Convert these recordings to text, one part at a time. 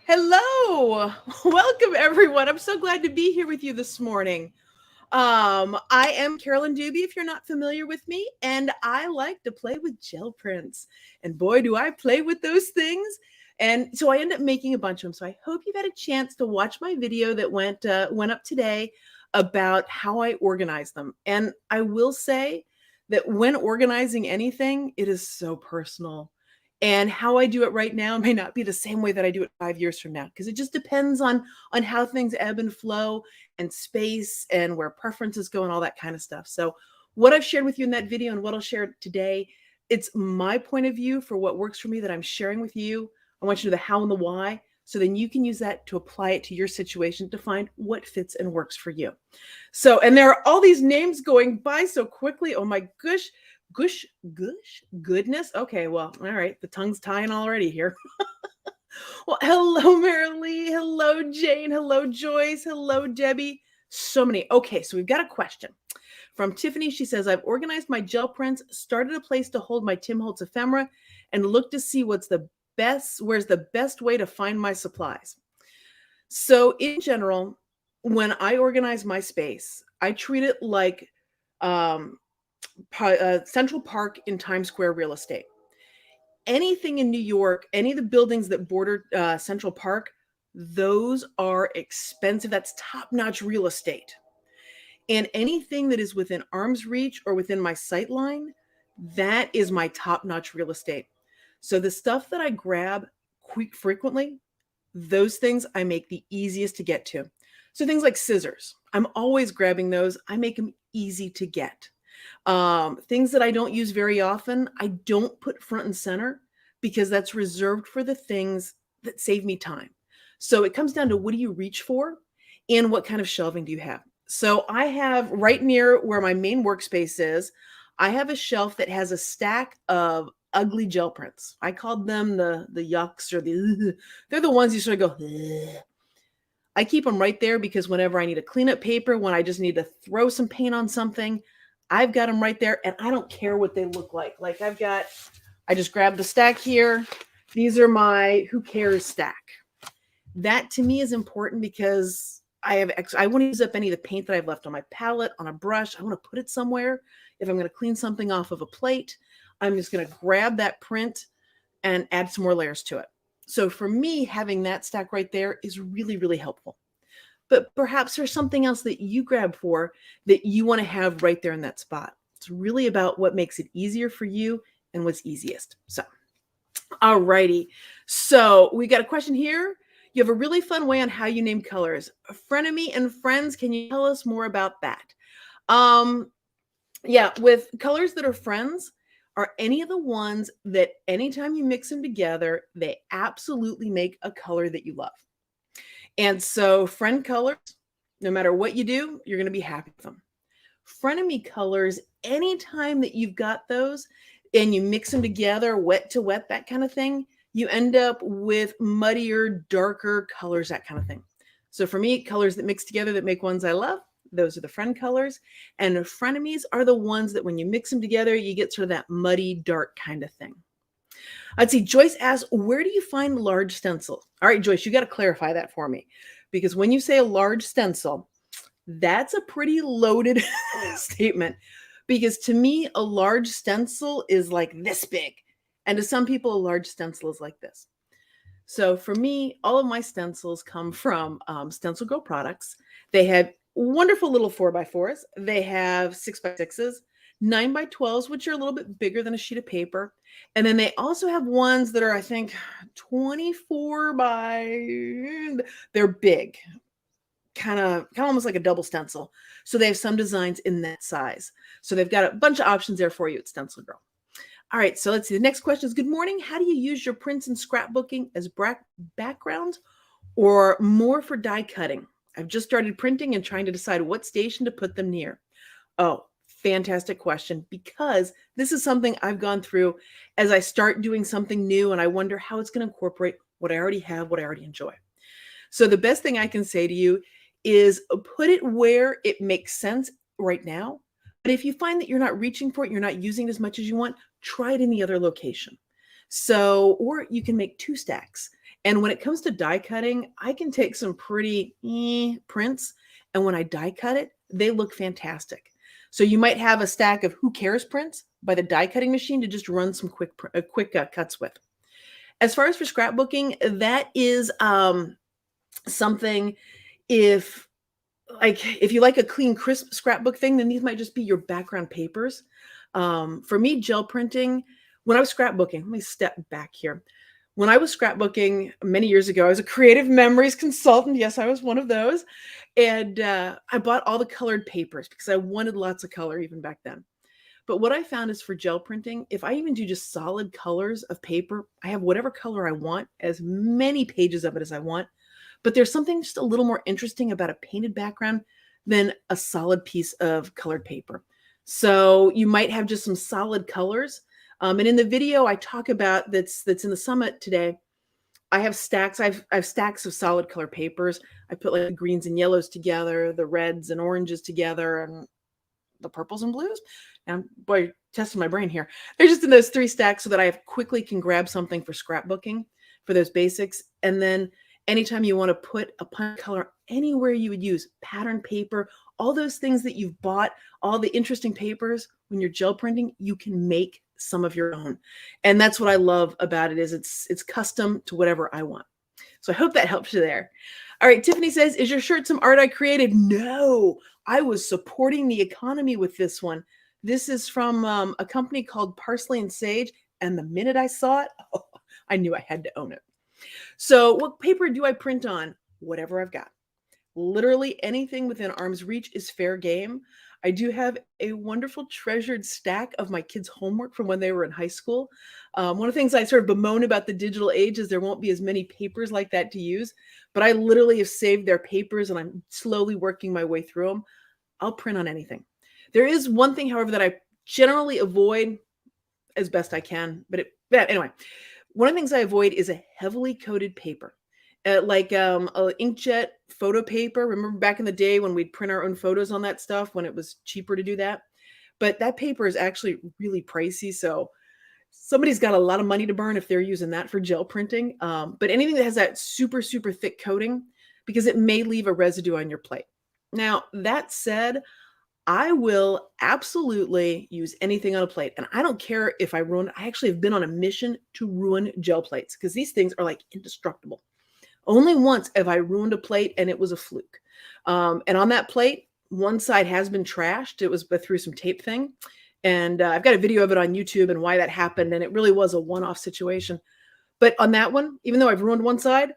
Hello. Welcome everyone. I'm so glad to be here with you this morning. I am Carolyn Dube, if you're not familiar with me, and I like to play with gel prints. And boy, do I play with those things. And so I end up making a bunch of them. So I hope you've had a chance to watch my video that went up today about how I organize them. And I will say that when organizing anything, it is so personal. And how I do it right now may not be the same way that I do it 5 years from now, because it just depends on how things ebb and flow and space and where preferences go and all that kind of stuff. So what I've shared with you in that video and what I'll share today, it's my point of view for what works for me that I'm sharing with you. I want you to know the how and the why, so then you can use that to apply it to your situation to find what fits and works for you. So, and there are all these names going by so quickly. Oh my gosh. Goodness. Okay, well, all right. The tongue's tying already here. Well, hello, Marilee. Hello, Jane. Hello, Joyce. Hello, Debbie. So many. Okay, so we've got a question from Tiffany. She says, I've organized my gel prints, started a place to hold my Tim Holtz ephemera, and look to see where's the best way to find my supplies. So in general, when I organize my space, I treat it like Central Park in Times Square real estate. Anything in New York, any of the buildings that border Central Park, those are expensive. That's top-notch real estate. And anything that is within arm's reach or within my sight line, that is my top-notch real estate. So the stuff that I grab frequently, those things I make the easiest to get to. So things like scissors, I'm always grabbing those. I make them easy to get. Things that I don't use very often, I don't put front and center because that's reserved for the things that save me time. So it comes down to what do you reach for and what kind of shelving do you have? So I have right near where my main workspace is, I have a shelf that has a stack of ugly gel prints. I called them the yucks or they're the ones you sort of go, ugh. I keep them right there because whenever I need a cleanup paper, when I just need to throw some paint on something, I've got them right there and I don't care what they look like. Like I just grabbed the stack here. These are my who cares stack. That to me is important because I want to use up any of the paint that I've left on my palette, on a brush. I want to put it somewhere. If I'm going to clean something off of a plate, I'm just going to grab that print and add some more layers to it. So for me, having that stack right there is really, really helpful. But perhaps there's something else that you grab for that you want to have right there in that spot. It's really about what makes it easier for you and what's easiest. So, all righty. So we got a question here. You have a really fun way on how you name colors. Frenemy and friends, can you tell us more about that? Yeah, with colors that are friends are any of the ones that anytime you mix them together, they absolutely make a color that you love. And so friend colors, no matter what you do, you're going to be happy with them. Frenemy colors, anytime that you've got those and you mix them together, wet to wet, that kind of thing, you end up with muddier, darker colors, that kind of thing. So for me, colors that mix together that make ones I love, those are the friend colors. And the frenemies are the ones that when you mix them together, you get sort of that muddy, dark kind of thing. Let's see, Joyce asks, where do you find large stencils? All right, Joyce, you got to clarify that for me. Because when you say a large stencil, that's a pretty loaded statement. Because to me, a large stencil is like this big. And to some people, a large stencil is like this. So for me, all of my stencils come from Stencil Girl products. They have wonderful little 4x4s. They have 6x6s. 9x12s, which are a little bit bigger than a sheet of paper. And then they also have ones that are, I think, 24 by, they're big, kind of almost like a double stencil. So they have some designs in that size. So they've got a bunch of options there for you at Stencil Girl. All right, so let's see. The next question is, good morning. How do you use your prints and scrapbooking as backgrounds or more for die cutting? I've just started printing and trying to decide what station to put them near. Oh, fantastic question, because this is something I've gone through as I start doing something new and I wonder how it's going to incorporate what I already have, what I already enjoy. So the best thing I can say to you is put it where it makes sense right now. But if you find that you're not reaching for it, you're not using it as much as you want, try it in the other location. So, or you can make 2 stacks. And when it comes to die cutting, I can take some pretty prints, and when I die cut it, they look fantastic. So you might have a stack of Who Cares prints by the die cutting machine to just run some quick cuts with. As far as for scrapbooking, that is something, if you like a clean, crisp scrapbook thing, then these might just be your background papers. For me, gel printing, when I was scrapbooking, let me step back here. When I was scrapbooking many years ago, I was a creative memories consultant. Yes, I was one of those. And I bought all the colored papers because I wanted lots of color even back then. But what I found is for gel printing, if I even do just solid colors of paper, I have whatever color I want, as many pages of it as I want. But there's something just a little more interesting about a painted background than a solid piece of colored paper. So you might have just some solid colors. And in the video I talk about that's in the summit today, I have stacks. I have stacks of solid color papers. I put like the greens and yellows together, the reds and oranges together, and the purples and blues. And boy, testing my brain here. They're just in those 3 stacks so that I quickly can grab something for scrapbooking for those basics. And then anytime you want to put a punch color anywhere you would use pattern paper, all those things that you've bought, all the interesting papers, when you're gel printing, you can make some of your own. And that's what I love about it, is it's custom to whatever I want. So I hope that helps you there. All right, Tiffany says, is your shirt some art I created? No, I was supporting the economy with this one. This is from a company called Parsley and Sage. And the minute I saw it, I knew I had to own it. So what paper do I print on? Whatever I've got. Literally anything within arm's reach is fair game. I do have a wonderful treasured stack of my kids' homework from when they were in high school. One of the things I sort of bemoan about the digital age is there won't be as many papers like that to use, but I literally have saved their papers and I'm slowly working my way through them. I'll print on anything. There is one thing, however, that I generally avoid as best I can, but anyway, one of the things I avoid is a heavily coated paper. Like an inkjet photo paper. Remember back in the day when we'd print our own photos on that stuff, when it was cheaper to do that? But that paper is actually really pricey. So somebody's got a lot of money to burn if they're using that for gel printing. But anything that has that super, super thick coating, because it may leave a residue on your plate. Now, that said, I will absolutely use anything on a plate. And I don't care if I ruin it. I actually have been on a mission to ruin gel plates because these things are like indestructible. Only once have I ruined a plate, and it was a fluke. And on that plate, one side has been trashed. It was through some tape thing. And I've got a video of it on YouTube and why that happened. And it really was a one-off situation. But on that one, even though I've ruined one side,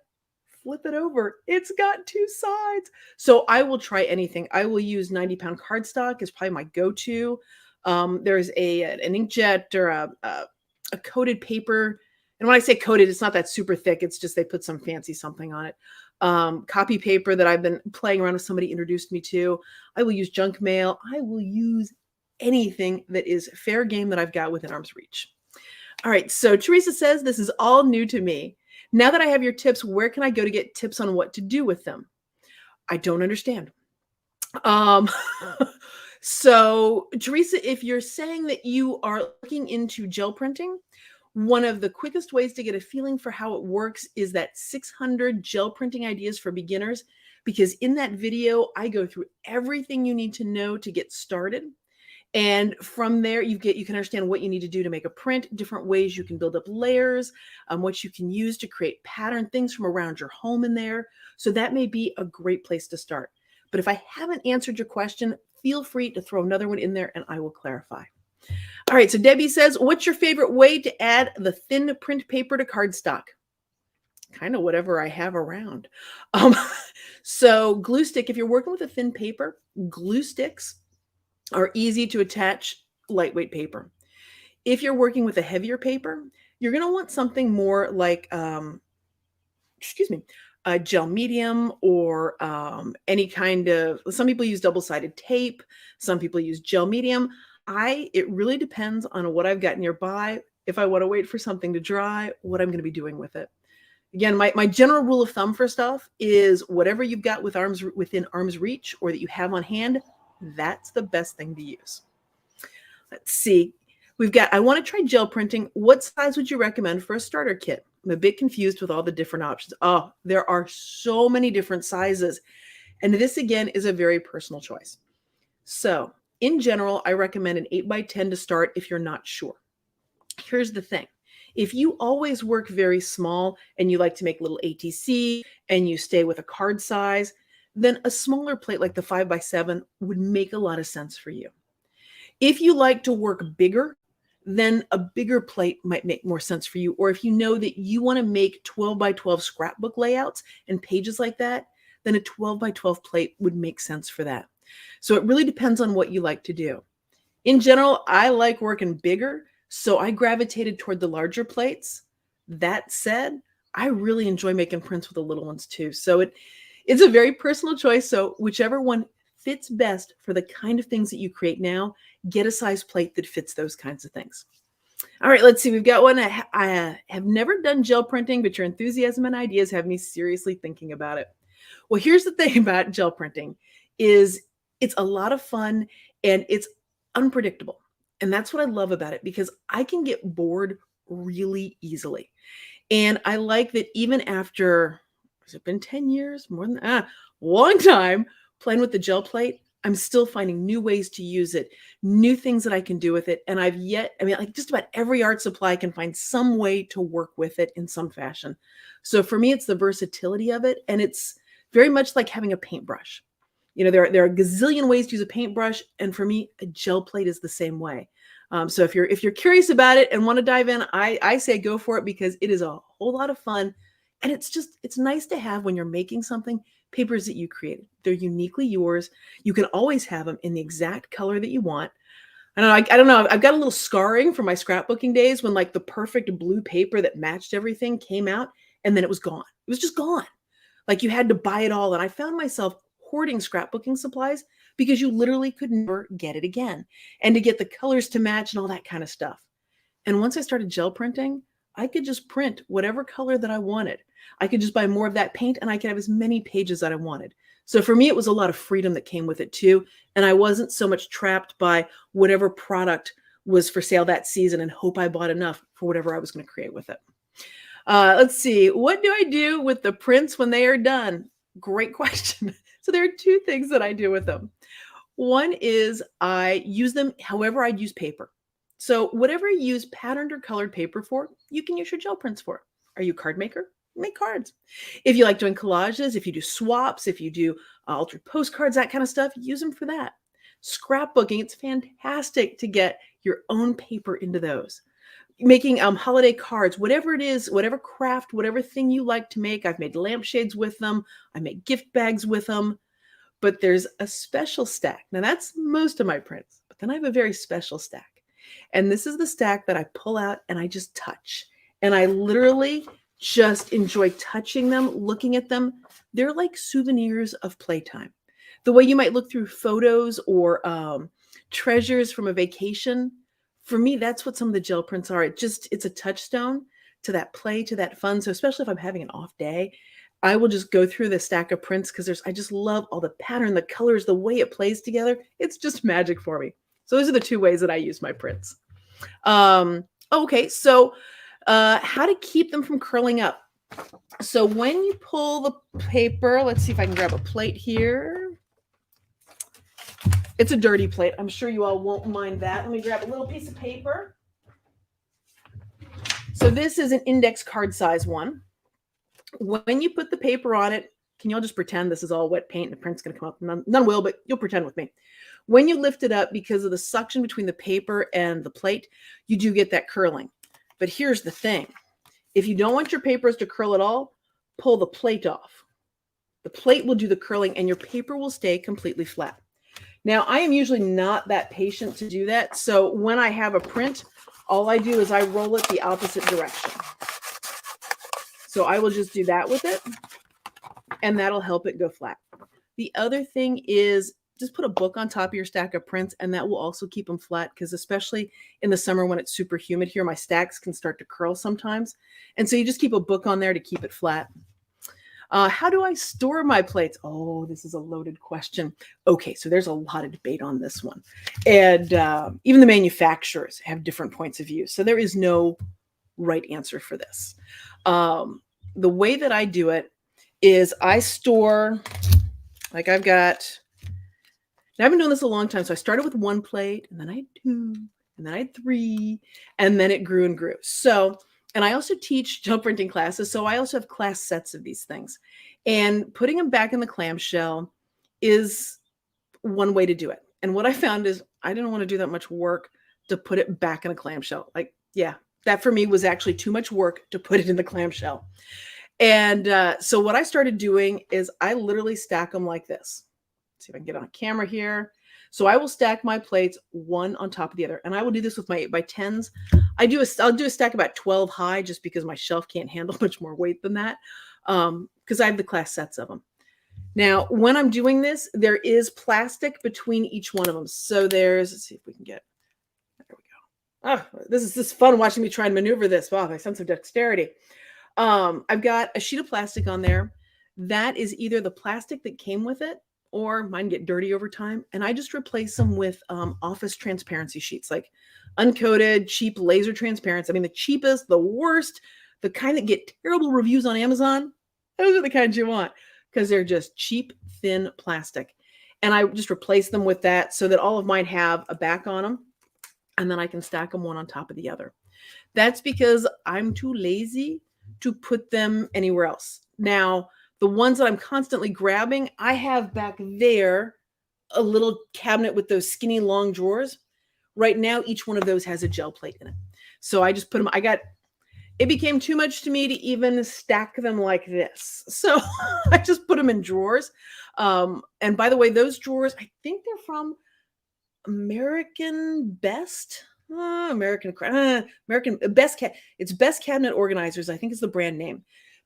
flip it over. It's got 2 sides. So I will try anything. I will use 90-pound cardstock is probably my go-to. There's an inkjet or a coated paper. And when I say coated, it's not that super thick. It's just they put some fancy something on it. Copy paper that I've been playing around with, somebody introduced me to. I will use junk mail. I will use anything that is fair game that I've got within arm's reach. All right, so Teresa says, this is all new to me. Now that I have your tips, where can I go to get tips on what to do with them? I don't understand. So Teresa, if you're saying that you are looking into gel printing, one of the quickest ways to get a feeling for how it works is that 600 gel printing ideas for beginners, because in that video, I go through everything you need to know to get started. And from there, you can understand what you need to do to make a print, different ways you can build up layers, what you can use to create pattern things from around your home in there. So that may be a great place to start. But if I haven't answered your question, feel free to throw another one in there and I will clarify. All right, so Debbie says, what's your favorite way to add the thin print paper to cardstock? Kind of whatever I have around. So glue stick, if you're working with a thin paper, glue sticks are easy to attach lightweight paper. If you're working with a heavier paper, you're going to want something more like, a gel medium or any kind of, some people use double-sided tape. Some people use gel medium. It really depends on what I've got nearby. If I want to wait for something to dry, what I'm going to be doing with it. Again, my general rule of thumb for stuff is whatever you've got within arm's reach or that you have on hand, that's the best thing to use. Let's see. I want to try gel printing. What size would you recommend for a starter kit? I'm a bit confused with all the different options. Oh, there are so many different sizes. And this again is a very personal choice. So in general, I recommend an 8x10 to start if you're not sure. Here's the thing. If you always work very small and you like to make little ATC and you stay with a card size, then a smaller plate like the 5x7 would make a lot of sense for you. If you like to work bigger, then a bigger plate might make more sense for you. Or if you know that you want to make 12x12 scrapbook layouts and pages like that, then a 12x12 plate would make sense for that. So it really depends on what you like to do. In general, I like working bigger, so I gravitated toward the larger plates. That said, I really enjoy making prints with the little ones too. So it's a very personal choice. So whichever one fits best for the kind of things that you create now, get a size plate that fits those kinds of things. All right, let's see. We've got one. I have never done gel printing, but your enthusiasm and ideas have me seriously thinking about it. Well, here's the thing about gel printing is it's a lot of fun and it's unpredictable. And that's what I love about it because I can get bored really easily. And I like that even after, has it been 10 years? More than that? Long time playing with the gel plate, I'm still finding new ways to use it, new things that I can do with it. And like just about every art supply can find some way to work with it in some fashion. So for me, it's the versatility of it. And it's very much like having a paintbrush. You know, there are a gazillion ways to use a paintbrush. And for me, a gel plate is the same way. So if you're curious about it and want to dive in, I say go for it because it is a whole lot of fun. And it's nice to have when you're making something, papers that you created. They're uniquely yours. You can always have them in the exact color that you want. I don't know. I've got a little scarring from my scrapbooking days when like the perfect blue paper that matched everything came out and then it was gone. It was just gone. Like you had to buy it all. And I found myself hoarding scrapbooking supplies because you literally could never get it again. And to get the colors to match and all that kind of stuff. And once I started gel printing, I could just print whatever color that I wanted. I could just buy more of that paint and I could have as many pages that I wanted. So for me, it was a lot of freedom that came with it too. And I wasn't so much trapped by whatever product was for sale that season and hope I bought enough for whatever I was going to create with it. Let's see. What do I do with the prints when they are done? Great question. So there are two things that I do with them. One is I use them however I'd use paper. So whatever you use patterned or colored paper for, you can use your gel prints for. Are you a card maker? Make cards. If you like doing collages, if you do swaps, if you do altered postcards, that kind of stuff, use them for that. Scrapbooking, it's fantastic to get your own paper into those. Making holiday cards, whatever it is, whatever craft, whatever thing you like to make. I've made lampshades with them. I make gift bags with them. But there's a special stack. Now that's most of my prints, but then I have a very special stack. And this is the stack that I pull out and I just touch. And I literally just enjoy touching them, looking at them. They're like souvenirs of playtime. The way you might look through photos or treasures from a vacation. For me, that's what some of the gel prints are. It's a touchstone to that play, to that fun. So especially if I'm having an off day, I will just go through the stack of prints because I just love all the pattern, the colors, the way it plays together. It's just magic for me. So those are the two ways that I use my prints. Okay, so how to keep them from curling up. So when you pull the paper, let's see if I can grab a plate here. It's a dirty plate. I'm sure you all won't mind that. Let me grab a little piece of paper. So this is an index card size one. When you put the paper on it, can you all just pretend this is all wet paint and the print's going to come up? None will, but you'll pretend with me. When you lift it up, because of the suction between the paper and the plate, you do get that curling. But here's the thing. If you don't want your papers to curl at all, pull the plate off. The plate will do the curling and your paper will stay completely flat. Now, I am usually not that patient to do that. So when I have a print, all I do is I roll it the opposite direction. So I will just do that with it, and that'll help it go flat. The other thing is just put a book on top of your stack of prints, and that will also keep them flat because especially in the summer when it's super humid here, my stacks can start to curl sometimes. And so you just keep a book on there to keep it flat. How do I store my plates? Oh, this is a loaded question. Okay, so there's a lot of debate on this one. And even the manufacturers have different points of view. So there is no right answer for this. The way that I do it is I store, like I've got, now I've been doing this a long time. So I started with one plate, and then I had two, and then I had three, and then it grew and grew. So, and I also teach gel printing classes. So I also have class sets of these things. And putting them back in the clamshell is one way to do it. And what I found is I didn't want to do that much work to put it back in a clamshell. Like, yeah, that for me was actually too much work to put it in the clamshell. And so what I started doing is I literally stack them like this. Let's see if I can get on camera here. So I will stack my plates one on top of the other. And I will do this with my 8x10s. I'll do a stack about 12 high just because my shelf can't handle much more weight than that. Because I have the class sets of them. Now, when I'm doing this, there is plastic between each one of them. So there's, let's see if we can get, there we go. Oh, this is fun watching me try and maneuver this. Wow, my sense of dexterity. I've got a sheet of plastic on there. That is either the plastic that came with it, or mine get dirty over time. And I just replace them with office transparency sheets, like uncoated, cheap laser transparency. I mean, the cheapest, the worst, the kind that get terrible reviews on Amazon. Those are the kinds you want because they're just cheap, thin plastic. And I just replace them with that so that all of mine have a back on them. And then I can stack them one on top of the other. That's because I'm too lazy to put them anywhere else. Now, the ones that I'm constantly grabbing, I have back there a little cabinet with those skinny long drawers. Right now, each one of those has a gel plate in it. So I just put them, it became too much to me to even stack them like this. So I just put them in drawers. And by the way, those drawers, I think they're from American Best. American Best it's Best Cabinet Organizers, I think is the brand name.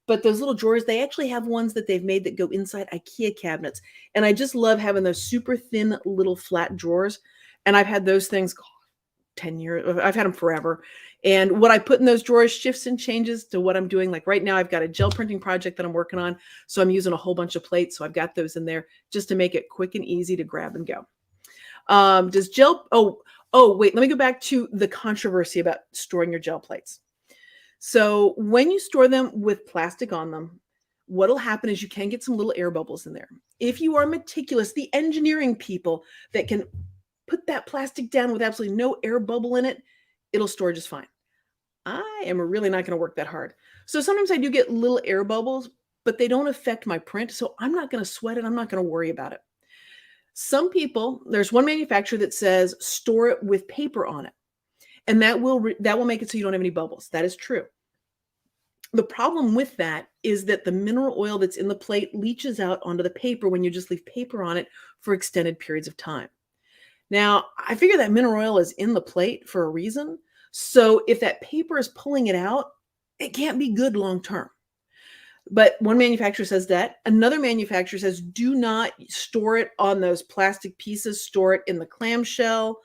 But those little drawers, they actually have ones that they've made that go inside IKEA cabinets. And I just love having those super thin little flat drawers. And I've had those things 10 years. I've had them forever. And what I put in those drawers shifts and changes to what I'm doing. Like right now, I've got a gel printing project that I'm working on. So I'm using a whole bunch of plates. So I've got those in there just to make it quick and easy to grab and go. Wait, let me go back to the controversy about storing your gel plates. So when you store them with plastic on them, what'll happen is you can get some little air bubbles in there. If you are meticulous, the engineering people that can put that plastic down with absolutely no air bubble in it, it'll store just fine. I am really not going to work that hard. So sometimes I do get little air bubbles, but they don't affect my print. So I'm not going to sweat it. I'm not going to worry about it. Some people, there's one manufacturer that says store it with paper on it. And that will make it so you don't have any bubbles. That is true. The problem with that is that the mineral oil that's in the plate leaches out onto the paper when you just leave paper on it for extended periods of time. Now, I figure that mineral oil is in the plate for a reason. So if that paper is pulling it out, it can't be good long term. But one manufacturer says that. Another manufacturer says, do not store it on those plastic pieces. Store it in the clamshell.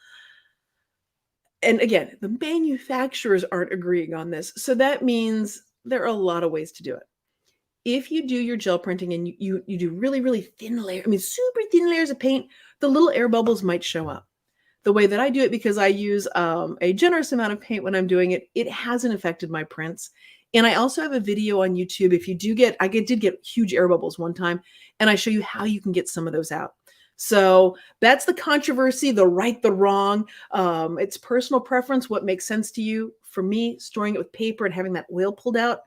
And again, the manufacturers aren't agreeing on this. So that means there are a lot of ways to do it. If you do your gel printing and you do really, really thin layers, super thin layers of paint, the little air bubbles might show up. The way that I do it, because I use a generous amount of paint when I'm doing it, it hasn't affected my prints. And I also have a video on YouTube. If you do I did get huge air bubbles one time, and I show you how you can get some of those out. So that's the controversy, the right, the wrong. It's personal preference, what makes sense to you. For me, storing it with paper and having that oil pulled out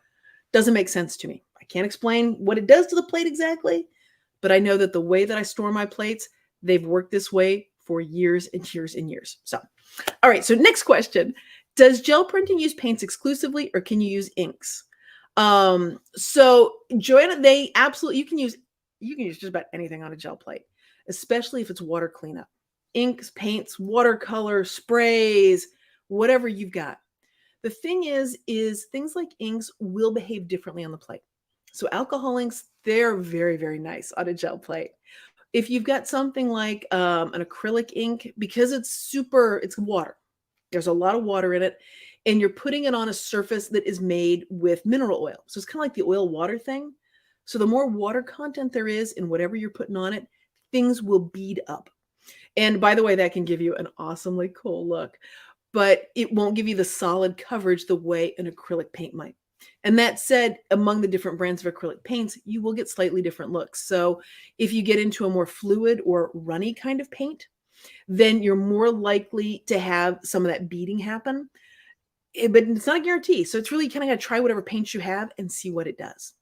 doesn't make sense to me. I can't explain what it does to the plate exactly, but I know that the way that I store my plates, they've worked this way for years and years and years. So, all right. So next question. Does gel printing use paints exclusively, or can you use inks? So Joanna, you can use just about anything on a gel plate, especially if it's water cleanup. Inks, paints, watercolor, sprays, whatever you've got. The thing is things like inks will behave differently on the plate. So alcohol inks, they're very, very nice on a gel plate. If you've got something like an acrylic ink, because it's water, there's a lot of water in it, and you're putting it on a surface that is made with mineral oil. So it's kind of like the oil water thing. So the more water content there is in whatever you're putting on it, things will bead up. And by the way, that can give you an awesomely cool look, but it won't give you the solid coverage the way an acrylic paint might. And that said, among the different brands of acrylic paints, you will get slightly different looks. So if you get into a more fluid or runny kind of paint, then you're more likely to have some of that beading happen. But it's not a guarantee. So it's really kind of got to try whatever paints you have and see what it does.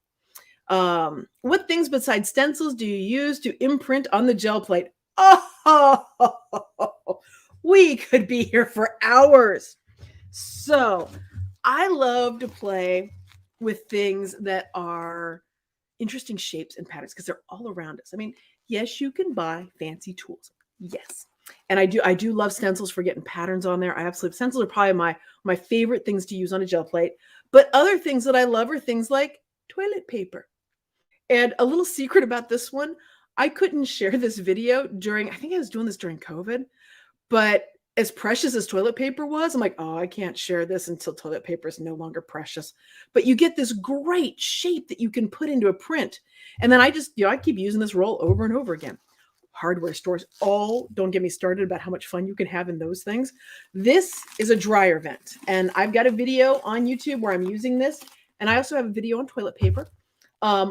What things besides stencils do you use to imprint on the gel plate? Oh, we could be here for hours. So I love to play with things that are interesting shapes and patterns because they're all around us. I mean, yes, you can buy fancy tools. Yes. And I do love stencils for getting patterns on there. I absolutely, stencils are probably my favorite things to use on a gel plate. But other things that I love are things like toilet paper. And a little secret about this one, I couldn't share this video I think I was doing this during COVID, but as precious as toilet paper was, I'm like, oh, I can't share this until toilet paper is no longer precious. But you get this great shape that you can put into a print. And then I keep using this roll over and over again. Hardware stores, don't get me started about how much fun you can have in those things. This is a dryer vent. And I've got a video on YouTube where I'm using this. And I also have a video on toilet paper. There's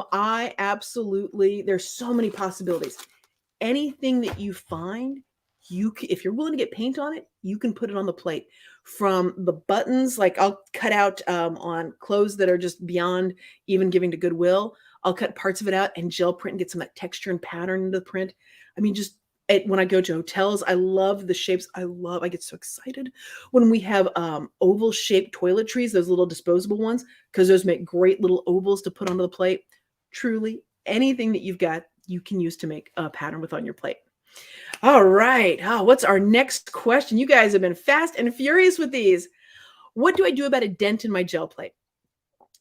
so many possibilities. Anything that you find, if you're willing to get paint on it, you can put it on the plate. From the buttons, like I'll cut out on clothes that are just beyond even giving to Goodwill. I'll cut parts of it out and gel print and get some of that texture and pattern into the print. I mean, when I go to hotels, I love the shapes. I get so excited when we have oval shaped toiletries, those little disposable ones, because those make great little ovals to put onto the plate. Truly, anything that you've got, you can use to make a pattern with on your plate. All right. What's our next question? You guys have been fast and furious with these. What do I do about a dent in my gel plate?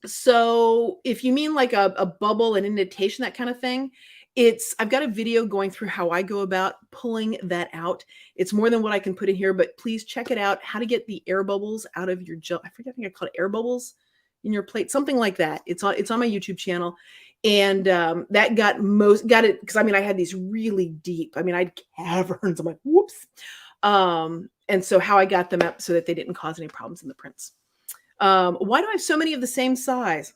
So if you mean like a bubble, an indentation, that kind of thing, I've got a video going through how I go about pulling that out. It's more than what I can put in here, but please check it out. How to get the air bubbles out of your gel. I think I call it air bubbles in your plate, something like that. It's on my YouTube channel. And that got it because I had these really deep. I had caverns. I'm like, whoops. And so how I got them up so that they didn't cause any problems in the prints. Why do I have so many of the same size?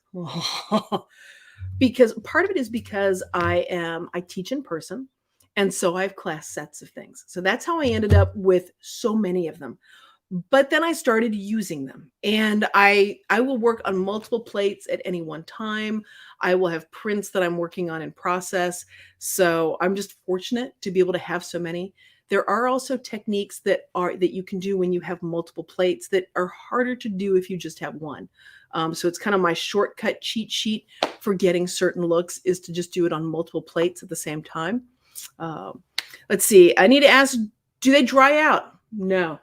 Because part of it is because I teach in person. And so I have class sets of things. So that's how I ended up with so many of them. But then I started using them, and I will work on multiple plates at any one time. I will have prints that I'm working on in process. So I'm just fortunate to be able to have so many. There are also techniques that you can do when you have multiple plates that are harder to do if you just have one. So it's kind of my shortcut cheat sheet for getting certain looks is to just do it on multiple plates at the same time. Let's see. I need to ask, do they dry out? No.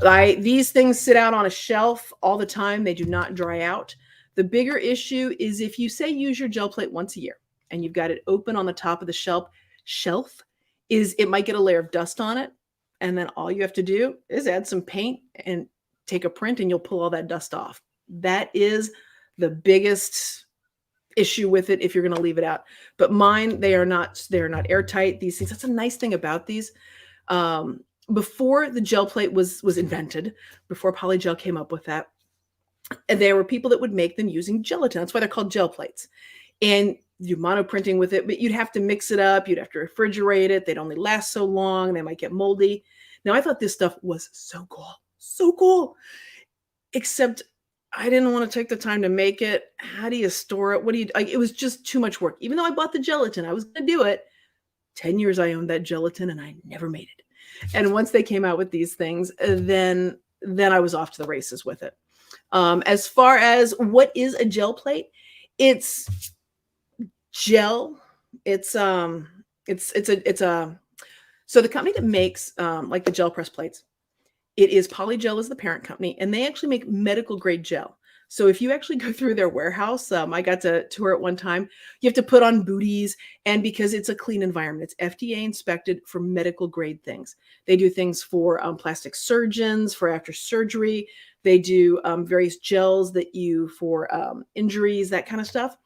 These things sit out on a shelf all the time. They do not dry out. The bigger issue is if you say use your gel plate once a year and you've got it open on the top of the shelf, it might get a layer of dust on it. And then all you have to do is add some paint and take a print and you'll pull all that dust off. That is the biggest issue with it if you're going to leave it out. But mine, they are not airtight. These things, that's a nice thing about these. Before the gel plate was invented, before polygel came up with that, there were people that would make them using gelatin. That's why they're called gel plates. And you monoprinting with it, but you'd have to mix it up. You'd have to refrigerate it. They'd only last so long. They might get moldy. Now, I thought this stuff was so cool. Except I didn't want to take the time to make it. How do you store it? It was just too much work. Even though I bought the gelatin, I was going to do it. 10 years I owned that gelatin and I never made it. And once they came out with these things, then I was off to the races with it. As far as what is a gel plate, it's gel. So the company that makes like the gel press plates, it is Polygel is the parent company, and they actually make medical grade gel. So if you actually go through their warehouse, I got to tour it one time, you have to put on booties, and because it's a clean environment, it's FDA inspected for medical grade things. They do things for plastic surgeons, for after surgery. They do various gels for injuries, that kind of stuff.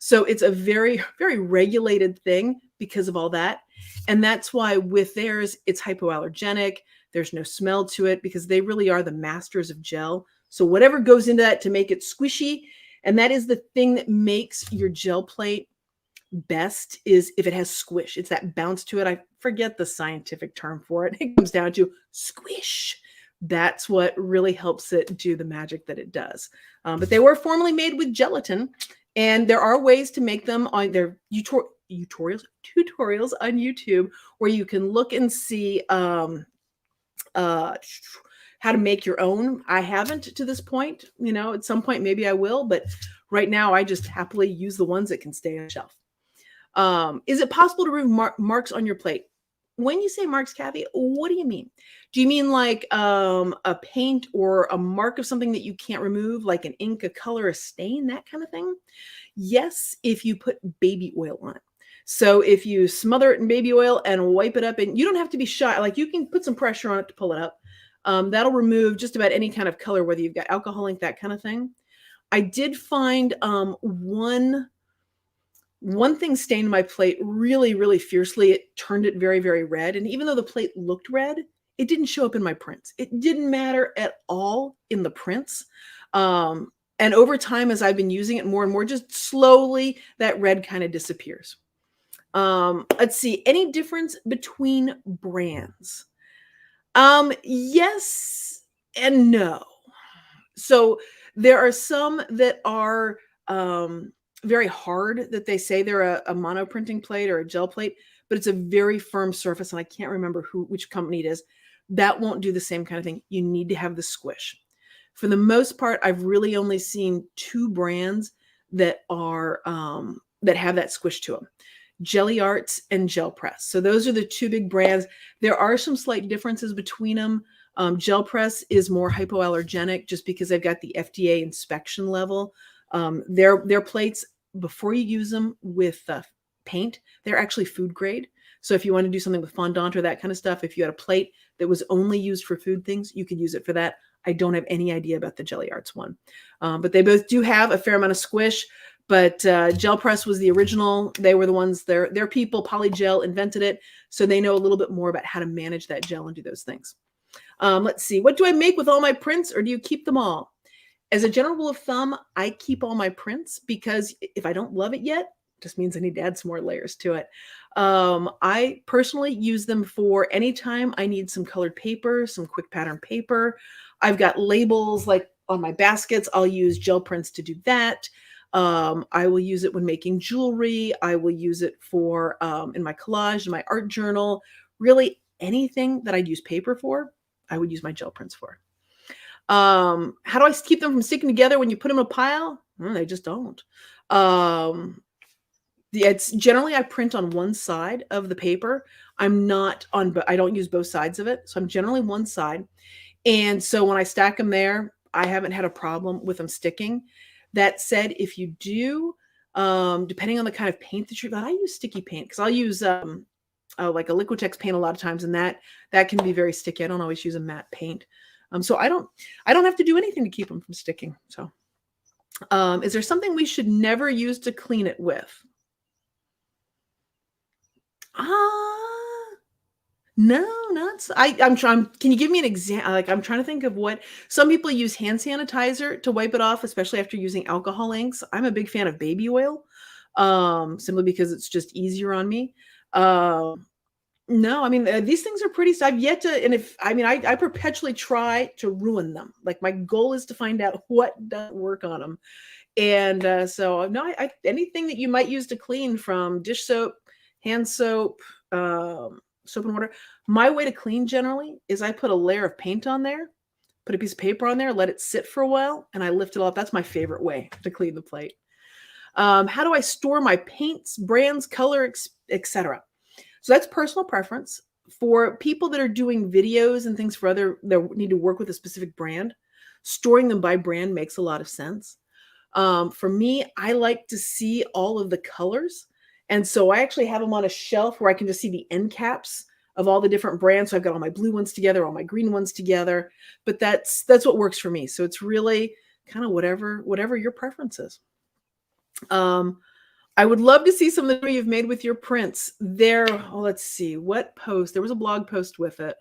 So it's a very, very regulated thing because of all that. And that's why with theirs, it's hypoallergenic. There's no smell to it because they really are the masters of gel. So whatever goes into that to make it squishy, and that is the thing that makes your gel plate best, is if it has squish. It's that bounce to it. I forget the scientific term for it. It comes down to squish. That's what really helps it do the magic that it does. But they were formerly made with gelatin, and there are ways to make them on their tutorials on YouTube where you can look and see how to make your own. I haven't to this point. At some point maybe I will, but right now I just happily use the ones that can stay on the shelf. Is it possible to remove marks on your plate? When you say marks, Kathy, what do you mean? Do you mean like a paint or a mark of something that you can't remove, like an ink, a color, a stain, that kind of thing? Yes, if you put baby oil on it. So if you smother it in baby oil and wipe it up, and you don't have to be shy, like you can put some pressure on it to pull it up. That'll remove just about any kind of color, whether you've got alcohol ink, that kind of thing. I did find one thing stained my plate really, really fiercely. It turned it very, very red. And even though the plate looked red, it didn't show up in my prints. It didn't matter at all in the prints. And over time, as I've been using it more and more, just slowly that red kind of disappears. Let's see, any difference between brands? Yes and no. So there are some that are very hard, that they say they're a mono printing plate or a gel plate, but it's a very firm surface, and I can't remember which company it is. That won't do the same kind of thing. You need to have the squish. For the most part, I've really only seen 2 brands that are that have that squish to them: Jelly Arts and Gel Press. So those are the 2 big brands. There are some slight differences between them. Gel Press is more hypoallergenic just because they've got the FDA inspection level. Their plates, before you use them with paint, they're actually food grade. So if you want to do something with fondant or that kind of stuff, if you had a plate that was only used for food things, you could use it for that. I don't have any idea about the Jelly Arts one. But they both do have a fair amount of squish. But Gel Press was the original. They were the ones, their people, Polygel, invented it. So they know a little bit more about how to manage that gel and do those things. Let's see. What do I make with all my prints, or do you keep them all? As a general rule of thumb, I keep all my prints, because if I don't love it yet, it just means I need to add some more layers to it. I personally use them for anytime I need some colored paper, some quick pattern paper. I've got labels like on my baskets. I'll use gel prints to do that. I will use it when making jewelry. I will use it for in my collage, in my art journal. Really anything that I'd use paper for, I would use my gel prints for. How do I keep them from sticking together when you put them in a pile? They just don't. It's generally, I print on one side of the paper. I don't use both sides of it. So I'm generally one side. And so when I stack them there, I haven't had a problem with them sticking. That said, if you do, depending on the kind of paint that I use sticky paint, because I'll use like a Liquitex paint a lot of times, and that can be very sticky. I don't always use a matte paint. So I don't have to do anything to keep them from sticking. So is there something we should never use to clean it with? No, not. I'm trying. Can you give me an example? Like, I'm trying to think of what some people use hand sanitizer to wipe it off, especially after using alcohol inks. I'm a big fan of baby oil, simply because it's just easier on me. No, I mean, these things are pretty. I've yet to, and I perpetually try to ruin them. Like, my goal is to find out what doesn't work on them. And so no, anything that you might use to clean, from dish soap, hand soap, soap and water. My way to clean generally is I put a layer of paint on there, put a piece of paper on there, let it sit for a while, and I lift it off. That's my favorite way to clean the plate. How do I store my paints, brands, color, etc.? So that's personal preference. For people that are doing videos and things that need to work with a specific brand, storing them by brand makes a lot of sense. For me, I like to see all of the colors. And so I actually have them on a shelf where I can just see the end caps of all the different brands. So I've got all my blue ones together, all my green ones together. But that's what works for me. So it's really kind of whatever your preference is. I would love to see some of the you've made with your prints. There, oh, let's see, what post? There was a blog post with it.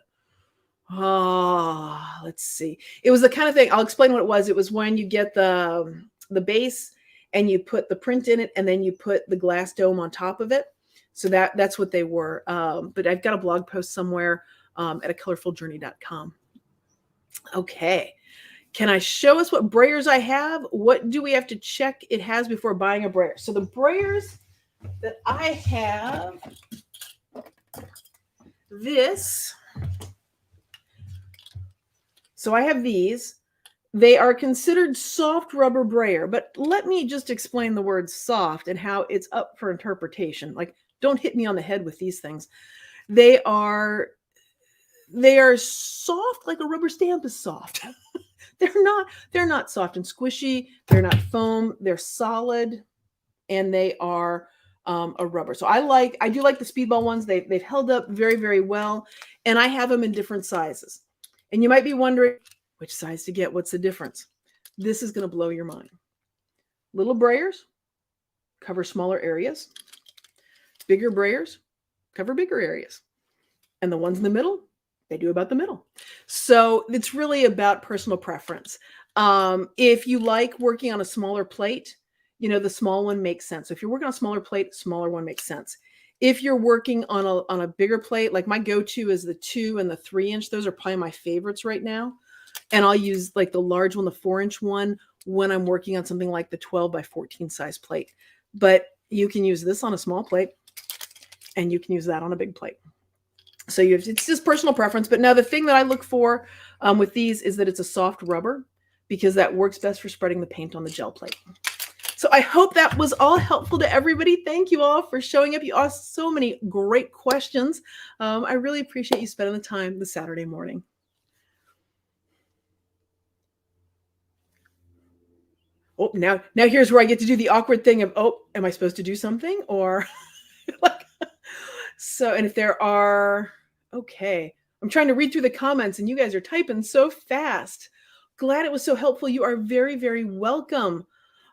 Oh, let's see. It was the kind of thing, I'll explain what it was. It was when you get the base and you put the print in it, and then you put the glass dome on top of it. So that's what they were. But I've got a blog post somewhere at a colorfuljourney.com. Okay. Can I show us what brayers I have? What do we have to check it has before buying a brayer? So the brayers that I have, this. So I have these. They are considered soft rubber brayer, but let me just explain the word soft and how it's up for interpretation. Like, don't hit me on the head with these things. They are soft like a rubber stamp is soft. They're not soft and squishy. They're not foam. They're solid, and they are a rubber. So I do like the Speedball ones. They've held up very, very well, and I have them in different sizes. And you might be wondering which size to get. What's the difference? This is going to blow your mind. Little brayers cover smaller areas. Bigger brayers cover bigger areas. And the ones in the middle, they do about the middle. So it's really about personal preference. If you like working on a smaller plate, the small one makes sense. So if you're working on a smaller plate, smaller one makes sense. If you're working on a bigger plate, like my go-to is the 2 and the 3-inch. Those are probably my favorites right now. And I'll use like the large one, the 4-inch one, when I'm working on something like the 12 by 14 size plate. But you can use this on a small plate, and you can use that on a big plate. So it's just personal preference. But now the thing that I look for with these is that it's a soft rubber, because that works best for spreading the paint on the gel plate. So I hope that was all helpful to everybody. Thank you all for showing up. You asked so many great questions. I really appreciate you spending the time this Saturday morning. Oh, now here's where I get to do the awkward thing of, oh, am I supposed to do something? Or like, so, and if there are, okay, I'm trying to read through the comments and you guys are typing so fast. Glad it was so helpful. You are very, very welcome.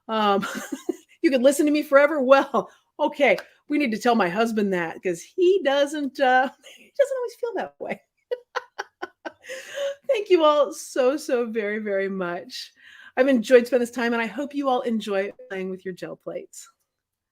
You could listen to me forever. Well, okay. We need to tell my husband that, because he doesn't always feel that way. Thank you all so, so very, very much. I've enjoyed spending this time, and I hope you all enjoy playing with your gel plates.